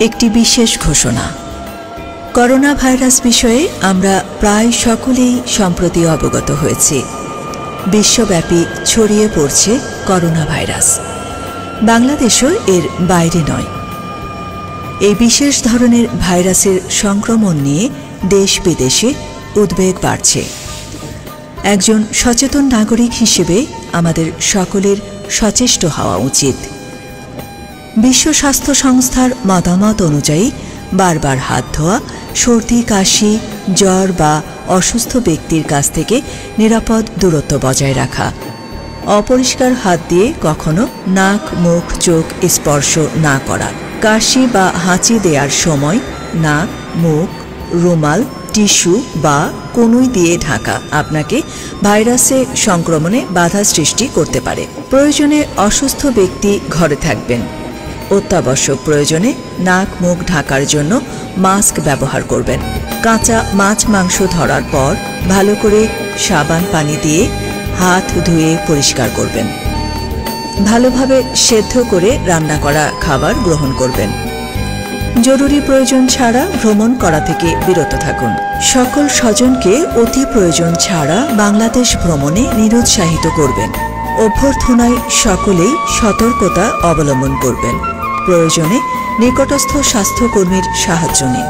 একটি বিশেষ ঘোষণা। করোনা ভাইরাস বিষয়ে আমরা প্রায় সকলেই সম্প্রতি অবগত হয়েছি। বিশ্বব্যাপী ছড়িয়ে পড়ছে করোনা ভাইরাস, বাংলাদেশও এর বাইরে নয়। এই বিশেষ ধরনের ভাইরাসের সংক্রমণ নিয়ে দেশ বিদেশে উদ্বেগ বাড়ছে। একজন সচেতন নাগরিক হিসেবে আমাদের সকলের সচেষ্ট হওয়া উচিত। বিশ্ব স্বাস্থ্য সংস্থার মতামত অনুযায়ী বারবার হাত ধোয়া, সর্দি, কাশি, জ্বর বা অসুস্থ ব্যক্তির কাছ থেকে নিরাপদ দূরত্ব বজায় রাখা, অপরিষ্কার হাত দিয়ে কখনো নাক, মুখ, চোখ স্পর্শ না করা, কাশি বা হাঁচি দেওয়ার সময় নাক, মুখ, রুমাল, টিস্যু বা কনুই দিয়ে ঢাকা আপনাকে ভাইরাসে সংক্রমণে বাধা সৃষ্টি করতে পারে। প্রয়োজনে অসুস্থ ব্যক্তি ঘরে থাকবেন। অত্যাবশ্যক প্রয়োজনে নাক, মুখ ঢাকার জন্য মাস্ক ব্যবহার করবেন। কাঁচা মাছ, মাংস ধরার পর ভালো করে সাবান পানি দিয়ে হাত ধুয়ে পরিষ্কার করবেন। ভালোভাবে সেদ্ধ করে রান্না করা খাবার গ্রহণ করবেন। জরুরি প্রয়োজন ছাড়া ভ্রমণ করা থেকে বিরত থাকুন। সকল স্বজনকে অতি প্রয়োজন ছাড়া বাংলাদেশ ভ্রমণে নিরুৎসাহিত করবেন। অভ্যর্থনায় সকলেই সতর্কতা অবলম্বন করবেন। প্রয়োজনে নিকটস্থ স্বাস্থ্যকর্মীর সাহায্য নিন।